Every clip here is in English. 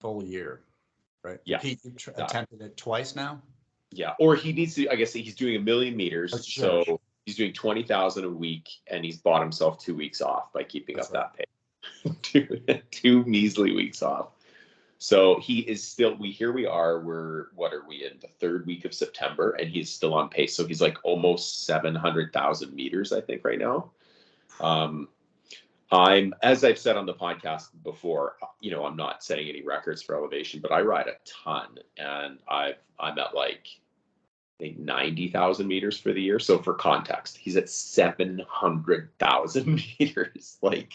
full year, right? Yeah. He attempted it twice now. Yeah, or he needs to. I guess he's doing 1,000,000 meters, That's sure. so he's doing 20,000 a week, and he's bought himself 2 weeks off by keeping That's up that pace. two measly weeks off. So he is still. Here we are. What are we in the 3rd week of September, and he's still on pace. So he's like almost 700,000 meters, I think, right now. As I've said on the podcast before, I'm not setting any records for elevation, but I ride a ton, and I'm at like, I think 90,000 meters for the year. So for context, he's at 700,000 meters. Like,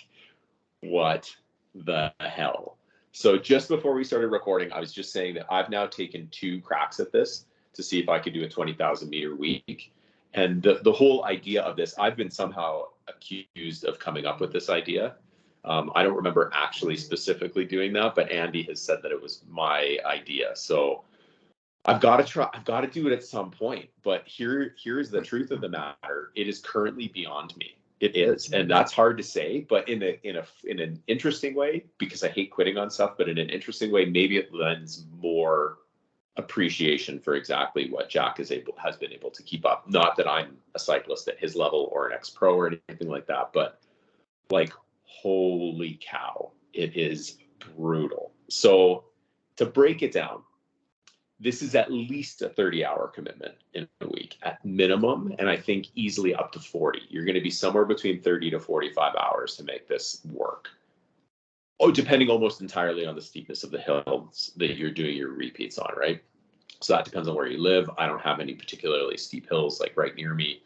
what the hell? So just before we started recording, I was just saying that I've now taken 2 cracks at this to see if I could do a 20,000 meter week. And the whole idea of this, I've been somehow accused of coming up with this idea. I don't remember actually specifically doing that, but Andy has said that it was my idea. So I've got to try. I've got to do it at some point. But here's the truth of the matter. It is currently beyond me. It is, and that's hard to say. But in an interesting way, because I hate quitting on stuff. But in an interesting way, maybe it lends more appreciation for exactly what Jack has been able to keep up. Not that I'm a cyclist at his level or an ex-pro or anything like that, but like, holy cow, it is brutal. So to break it down, this is at least a 30-hour commitment in a week at minimum, and I think easily up to 40. You're going to be somewhere between 30 to 45 hours to make this work. Oh, depending almost entirely on the steepness of the hills that you're doing your repeats on, right? So that depends on where you live. I don't have any particularly steep hills like right near me.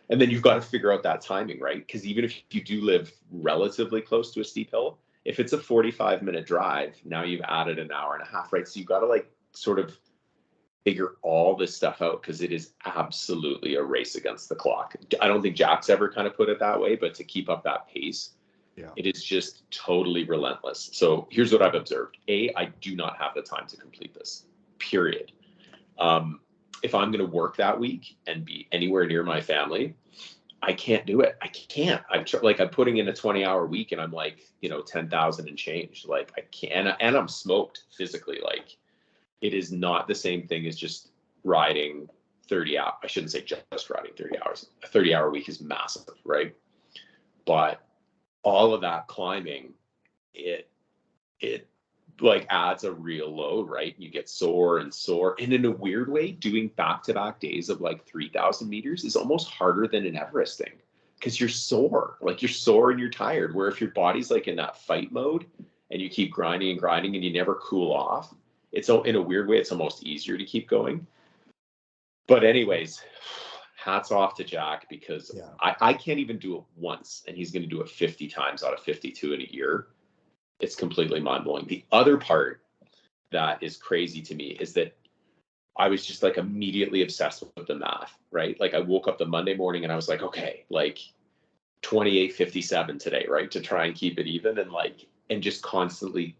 And then you've got to figure out that timing, right? Because even if you do live relatively close to a steep hill, if it's a 45-minute drive, now you've added an hour and a half, right? So you've got to like sort of figure all this stuff out, because it is absolutely a race against the clock. I don't think Jack's ever kind of put it that way, but to keep up that pace, it is just totally relentless. So here's what I've observed. I do not have the time to complete this, period. If I'm going to work that week and be anywhere near my family, I can't do it. I can't. I'm putting in a 20-hour week, and I'm like, 10,000 and change. Like, I can't, and I'm smoked physically. Like, it is not the same thing as just riding 30 hours. I shouldn't say just riding 30 hours. A 30-hour week is massive, right? But all of that climbing, it like adds a real load, right? You get sore. And in a weird way, doing back-to-back days of like 3,000 meters is almost harder than an Everesting, because you're sore. Like, you're sore and you're tired. Where if your body's like in that fight mode and you keep grinding and grinding and you never cool off, it's in a weird way, it's almost easier to keep going. But anyways, hats off to Jack, because I can't even do it once, and he's going to do it 50 times out of 52 in a year. It's completely mind-blowing. The other part that is crazy to me is that I was just like immediately obsessed with the math, right? Like, I woke up the Monday morning and I was like, okay, like 28:57 today, right? To try and keep it even, and just constantly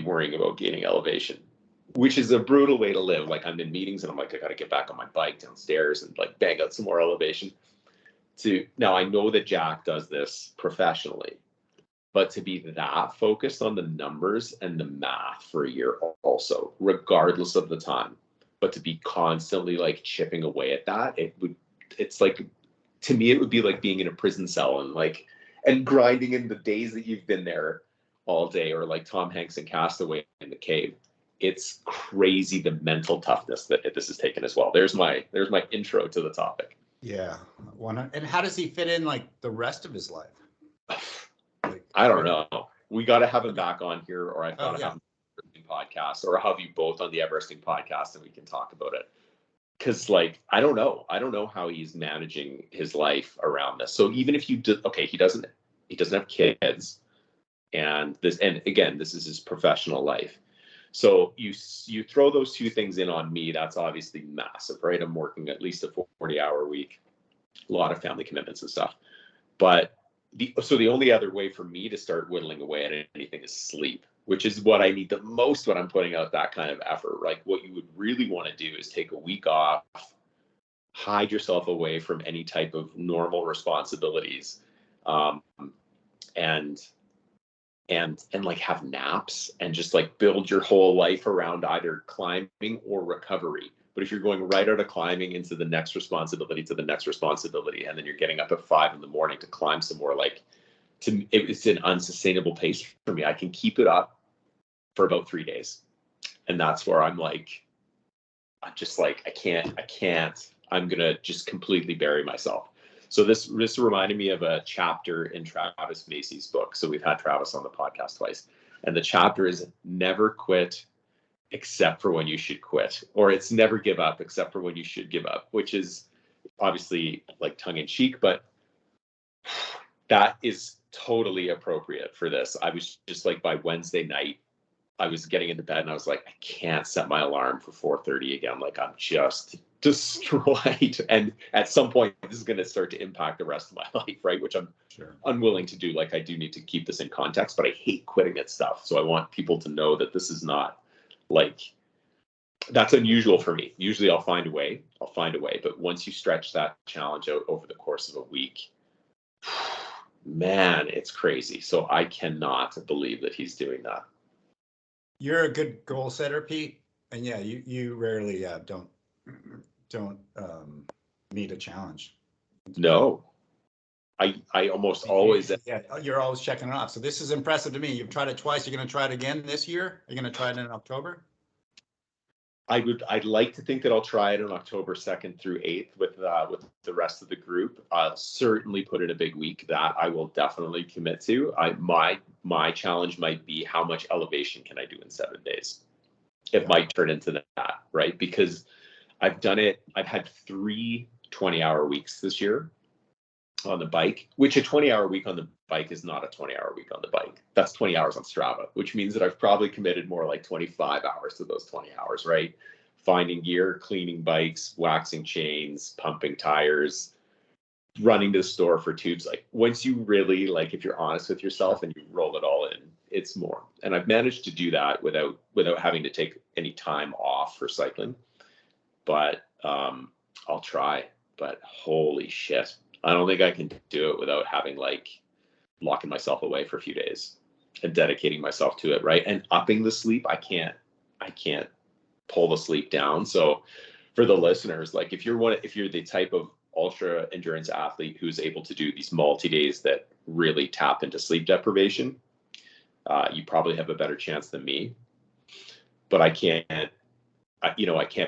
worrying about gaining elevation, which is a brutal way to live. Like, I'm in meetings and I'm like, I got to get back on my bike downstairs and like bang out some more elevation. Now, I know that Jack does this professionally, but to be that focused on the numbers and the math for a year also, regardless of the time, but to be constantly like chipping away at that, it's like, to me, it would be like being in a prison cell and grinding in the days that you've been there all day, or like Tom Hanks in Castaway in the cave. It's crazy, the mental toughness that this has taken as well. There's my intro to the topic. Yeah. And how does he fit in like the rest of his life? I don't know. We got to have him back on here, or I've got to have him on the podcast, or I'll have you both on the Everesting podcast and we can talk about it. Because like, I don't know how he's managing his life around this. So even if he doesn't have kids, and again, this is his professional life. So you throw those two things in on me, that's obviously massive, right? I'm working at least a 40-hour week, a lot of family commitments and stuff. But the only other way for me to start whittling away at anything is sleep, which is what I need the most when I'm putting out that kind of effort. Like, what you would really want to do is take a week off, hide yourself away from any type of normal responsibilities, and and like have naps and just like build your whole life around either climbing or recovery. But if you're going right out of climbing into the next responsibility to the next responsibility, and then you're getting up at 5 a.m. to climb some more, like it's an unsustainable pace for me. I can keep it up for about 3 days. And that's where I'm just like, I can't, I'm going to just completely bury myself. So this reminded me of a chapter in Travis Macy's book. So we've had Travis on the podcast twice. And the chapter is never quit except for when you should quit, or it's never give up except for when you should give up, which is obviously like tongue in cheek, but that is totally appropriate for this. I was just like, by Wednesday night, I was getting into bed and I was like, I can't set my alarm for 4:30 again. Like, I'm just destroyed. And at some point, this is going to start to impact the rest of my life, right? Which I'm unwilling to do. Like, I do need to keep this in context, but I hate quitting at stuff. So I want people to know that this is not like, that's unusual for me. Usually I'll find a way. But once you stretch that challenge out over the course of a week, man, it's crazy. So I cannot believe that he's doing that. You're a good goal setter, Pete, and yeah, you rarely don't meet a challenge. No, I almost always. Yeah, you're always checking it off. So this is impressive to me. You've tried it twice. You're going to try it again this year. Are you going to try it in October? I'd like to think that I'll try it on October 2nd through 8th with the rest of the group. I'll certainly put in a big week. That I will definitely commit to. My challenge might be, how much elevation can I do in 7 days? It might turn into that, right? Because I've done it. I've had 3 20-hour weeks this year on the bike, which a 20-hour week on the bike is not a 20-hour week on the bike. That's 20 hours on Strava, which means that I've probably committed more like 25 hours to those 20 hours, right? Finding gear, cleaning bikes, waxing chains, pumping tires, running to the store for tubes. Like, once you really, like, if you're honest with yourself and you roll it all in, it's more. And I've managed to do that without having to take any time off for cycling. But I'll try. But holy shit, I don't think I can do it without having, like, locking myself away for a few days and dedicating myself to it, right? And upping the sleep. I can't pull the sleep down. So for the listeners, like, if you're the type of ultra endurance athlete who's able to do these multi-days that really tap into sleep deprivation, you probably have a better chance than me. But I can't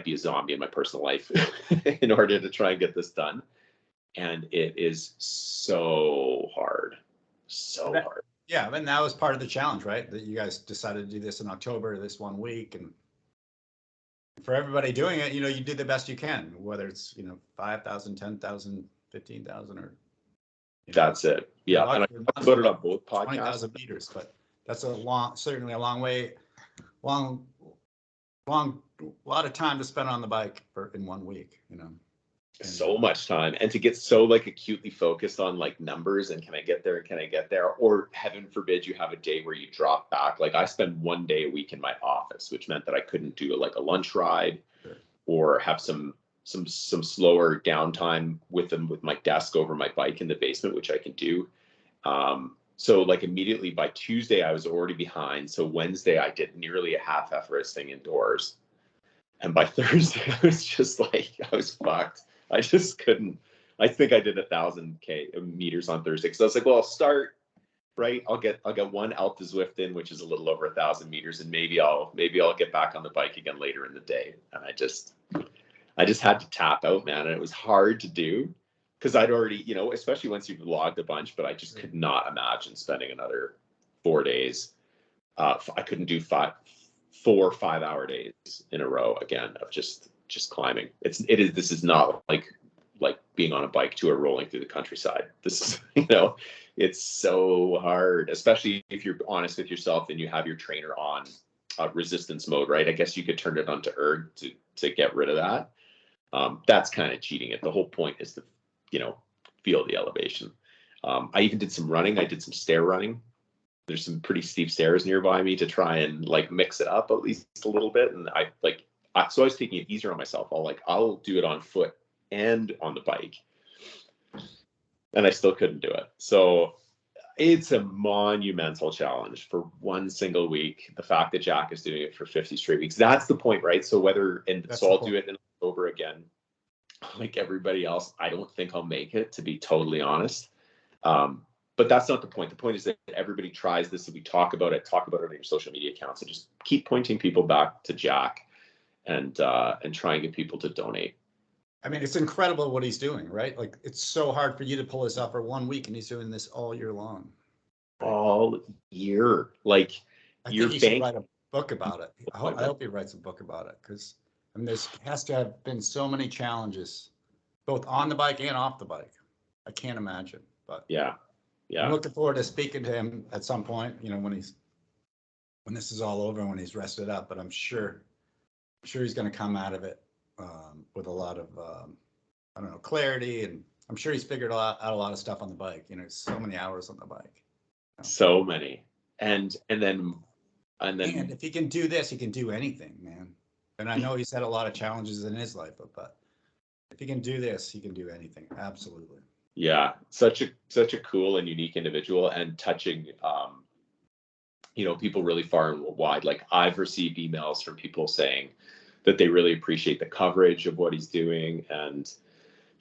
be a zombie in my personal life in order to try and get this done. And it is so hard. Hard. Yeah, and that was part of the challenge, right? That you guys decided to do this in October, this 1 week. And for everybody doing it, you do the best you can, whether it's, 5,000, 10,000, 15,000, or. That's it. Yeah. And I talked about it on both podcasts. 20,000 meters, but that's certainly a long way, a lot of time to spend on the bike in 1 week, So much time, and to get so, like, acutely focused on, like, numbers and can I get there, or heaven forbid you have a day where you drop back. Like, I spend 1 day a week in my office, which meant that I couldn't do a lunch ride or have some slower downtime with my desk over my bike in the basement, which I can do. So, like, immediately by Tuesday I was already behind. So Wednesday I did nearly a half Everest thing indoors, and by Thursday I was just like, I was fucked. I just couldn't. I think I did 1,000 meters on Thursday, because I was like, well, I'll start, right. I'll get one Alpe Zwift in, which is a little over 1,000 meters, and maybe I'll get back on the bike again later in the day. And I just had to tap out, man. And it was hard to do because I'd already, especially once you've logged a bunch, but I just could not imagine spending another 4 days. I couldn't do 4 or 5 hour days in a row again of just climbing. This is not like being on a bike tour rolling through the countryside. This is, it's so hard, especially if you're honest with yourself and you have your trainer on resistance mode, right? I guess you could turn it onto erg to get rid of that. That's kind of cheating it. The whole point is to, feel the elevation. I even did some running. I did some stair running. There's some pretty steep stairs nearby me to try and, like, mix it up at least a little bit. And so I was taking it easier on myself. I'll do it on foot and on the bike, and I still couldn't do it. So It's a monumental challenge for one single week. The fact that Jack is doing it for 50 straight weeks, that's the point, right? So I'll do it in October again, like everybody else. I don't think I'll make it, to be totally honest. But that's not the point. The point is that everybody tries this, and we talk about it on your social media accounts, and just keep pointing people back to Jack, and try and get people to donate. I mean, it's incredible what he's doing, right? Like, it's so hard for you to pull this off for 1 week, and he's doing this all year long. All year. Like, I think he should write a book about it. I hope he writes a book about it, because I mean, there's has to have been so many challenges, both on the bike and off the bike. I can't imagine, but yeah. I'm looking forward to speaking to him at some point, you know, when this is all over and when he's rested up. But I'm sure he's going to come out of it with a lot of I don't know, clarity, and I'm sure he's figured out a lot of stuff on the bike. You know, so many hours on the bike. You know? So many, and then if he can do this, he can do anything, man. And I know he's had a lot of challenges in his life, but if he can do this, he can do anything. Absolutely. Yeah, such a cool and unique individual, and touching you know, people really far and wide. Like, I've received emails from people saying that they really appreciate the coverage of what he's doing, and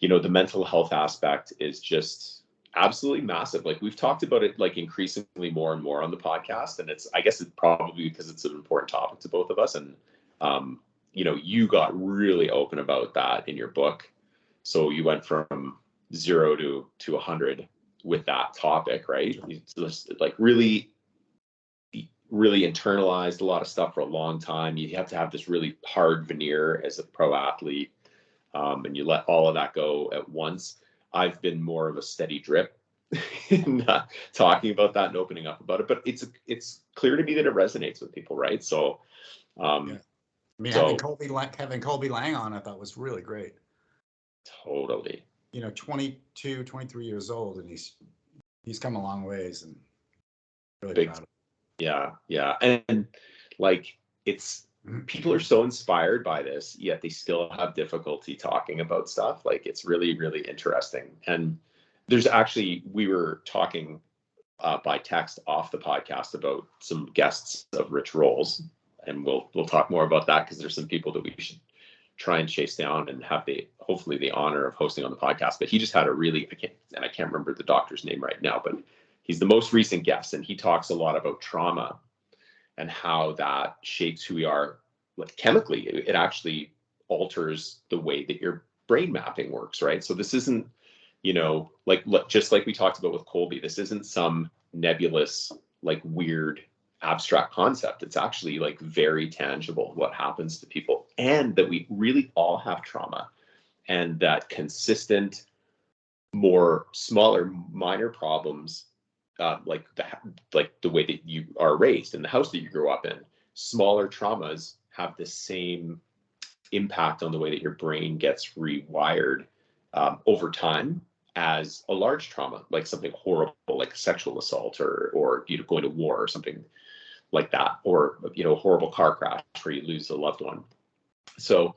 you know, the mental health aspect is just absolutely massive. Like, we've talked about it like increasingly more and more on the podcast, and I guess it's probably because it's an important topic to both of us. And you know, you got really open about that in your book, so you went from 0 to 100 with that topic, right? You just like really internalized a lot of stuff for a long time. You have to have this really hard veneer as a pro athlete, and you let all of that go at once. I've been more of a steady drip in talking about that and opening up about it, but it's clear to me that it resonates with people, right? So yeah. I mean, having Colby Lang on, I thought was really great. Totally. You know, 22, 23 years old, and he's come a long ways, and really proud of him. Yeah. And like, people are so inspired by this, yet they still have difficulty talking about stuff. Like, it's really, really interesting. And we were talking by text off the podcast about some guests of Rich Rolls, and we'll talk more about that, because there's some people that we should try and chase down and have hopefully the honor of hosting on the podcast. But he just had I can't remember the doctor's name right now, but he's the most recent guest, and he talks a lot about trauma and how that shapes who we are, like, chemically. It actually alters the way that your brain mapping works, right? So this isn't, you know, like, just like we talked about with Colby, this isn't some nebulous, like, weird abstract concept. It's actually like very tangible what happens to people, and that we really all have trauma, and that consistent, more smaller, minor problems, like the way that you are raised in the house that you grew up in, smaller traumas have the same impact on the way that your brain gets rewired over time as a large trauma, like something horrible, like sexual assault, or you know, going to war or something like that, or you know, a horrible car crash where you lose a loved one. So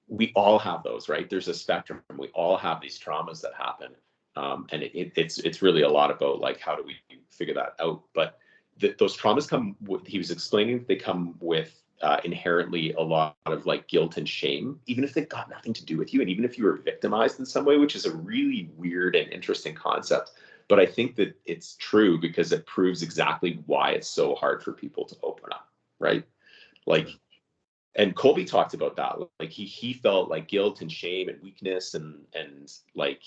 we all have those, right? There's a spectrum. We all have these traumas that happen. And it's really a lot about, like, how do we figure that out? But those traumas come with, he was explaining, they come with inherently a lot of, like, guilt and shame, even if they've got nothing to do with you, and even if you were victimized in some way, which is a really weird and interesting concept. But I think that it's true, because it proves exactly why it's so hard for people to open up, right? Like, and Colby talked about that. Like, he felt like guilt and shame and weakness, and like,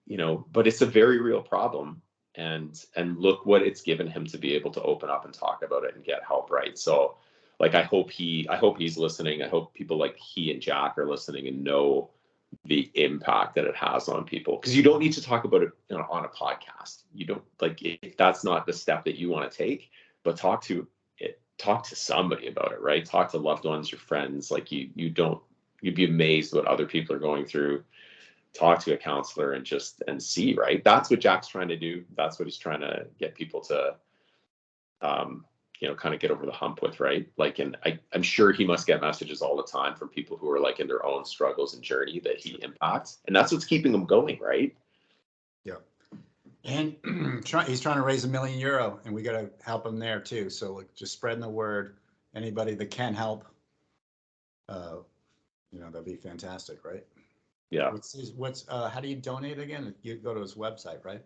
you know, but it's a very real problem. And look what it's given him to be able to open up and talk about it and get help, right? So, like, I hope he's listening. I hope people like he and Jack are listening and know the impact that it has on people, because you don't need to talk about it on a podcast. You don't, like, if that's not the step that you want to take, but talk to somebody about it, right? Talk to loved ones, your friends. Like, you'd be amazed what other people are going through. Talk to a counselor and see, right? That's what Jack's trying to do. That's what he's trying to get people to you know, kind of get over the hump with, right? Like, and I'm sure he must get messages all the time from people who are, like, in their own struggles and journey that he impacts, and that's what's keeping them going, right? Yeah. And he's trying to raise €1 million, and we got to help him there too. So like, just spreading the word. Anybody that can help, that'd be fantastic, right? Yeah. How do you donate again? You go to his website, right?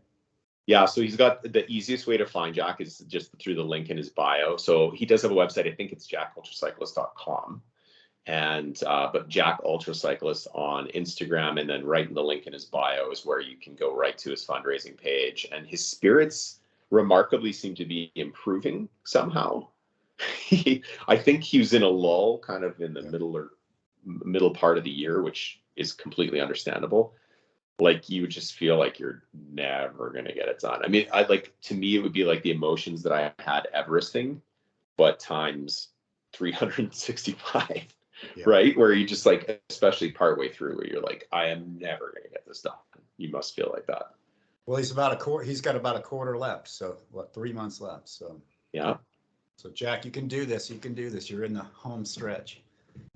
Yeah, so he's got the easiest way to find Jack is just through the link in his bio. So he does have a website. I think it's jackultracyclist.com. And but Jack Ultracyclist on Instagram, and then right in the link in his bio is where you can go right to his fundraising page. And his spirits remarkably seem to be improving somehow. I think he was in a lull kind of in the middle part of the year, which is completely understandable. Like you would just feel like you're never going to get it done. I mean, to me, it would be like the emotions that I had Everesting, but times 365, right? Where you just like, especially partway through where you're like, I am never going to get this done. You must feel like that. Well, he's got about a quarter left. So 3 months left. So yeah. So Jack, you can do this. You can do this. You're in the home stretch.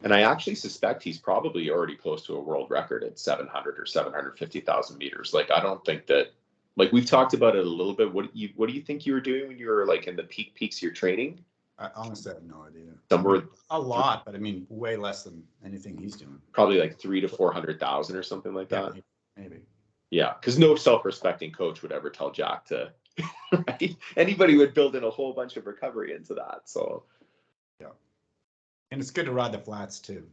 And I actually suspect he's probably already close to a world record at 700 or 750,000 meters. Like, I don't think that, like we've talked about it a little bit. What do you think you were doing when you were like in the peaks of your training? I honestly have no idea. Somewhere a lot, but I mean, way less than anything he's doing. Probably like 300,000 to 400,000 or something like that. Maybe. Yeah, because no self-respecting coach would ever tell Jack to. Right? Anybody would build in a whole bunch of recovery into that. So. Yeah. And it's good to ride the flats too,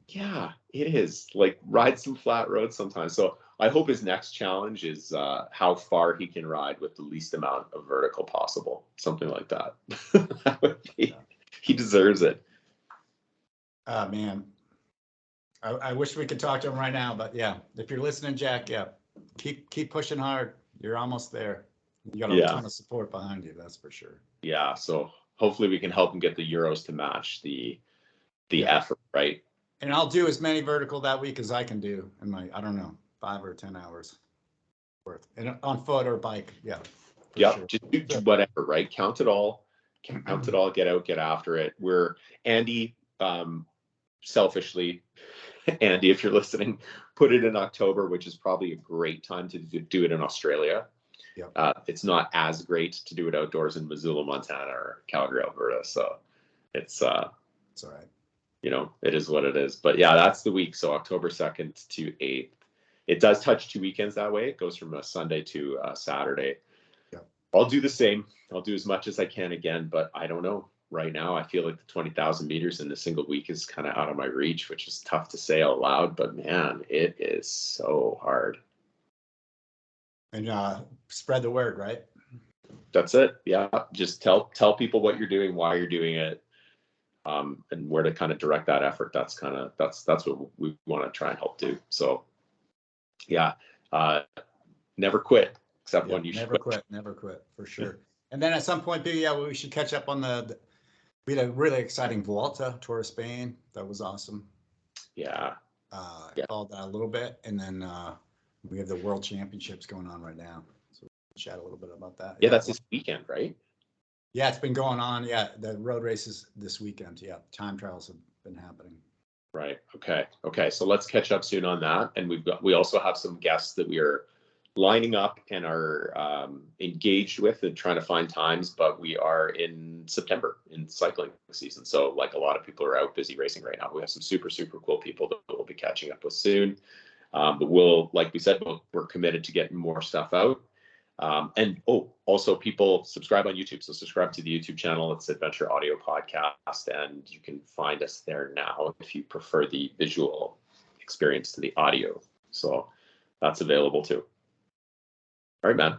Yeah, it is. Like ride some flat roads sometimes. So I hope his next challenge is how far he can ride with the least amount of vertical possible. Something like that. That would be, he deserves it. Man. I wish we could talk to him right now, but yeah, if you're listening, Jack, keep pushing hard. You're almost there. You got a ton of support behind you, that's for sure. Yeah, so hopefully we can help him get the Euros to match the effort, right? And I'll do as many vertical that week as I can do in my, 5 or 10 hours worth, and on foot or bike. Yeah. Sure. Just do whatever, right? Count it all. Count it all. Get out. Get after it. We're Andy. Selfishly, Andy, if you're listening, put it in October, which is probably a great time to do it in Australia. Yeah. It's not as great to do it outdoors in Missoula, Montana, or Calgary, Alberta. So it's all right. It is what it is. But yeah, that's the week. So October 2nd to 8th. It does touch 2 weekends that way. It goes from a Sunday to a Saturday. Yeah. I'll do the same. I'll do as much as I can again, but I don't know. Right now, I feel like the 20,000 meters in a single week is kind of out of my reach, which is tough to say out loud, but man, it is so hard. And spread the word, right? That's it. Yeah. Just tell people what you're doing, why you're doing it, and where to kind of direct that effort. That's what we want to try and help do. So yeah, never quit except when you never quit for sure. And then at some point, we should catch up on we had a really exciting Vuelta, Tour of Spain. That was awesome. Yeah. Followed that a little bit. And then we have the World Championships going on right now. So we'll chat a little bit about that. Yeah, that's this weekend, right? Yeah, it's been going on. Yeah, the road races this weekend. Yeah, time trials have been happening. Right. Okay. So let's catch up soon on that. And we also have some guests that we are lining up and are engaged with and trying to find times, but we are in September in cycling season. So like a lot of people are out busy racing right now. We have some super, super cool people that we'll be catching up with soon. But like we said, we're committed to getting more stuff out. And also people subscribe on YouTube. So subscribe to the YouTube channel. It's Adventure Audio Podcast, and you can find us there now if you prefer the visual experience to the audio. So that's available too. All right, man.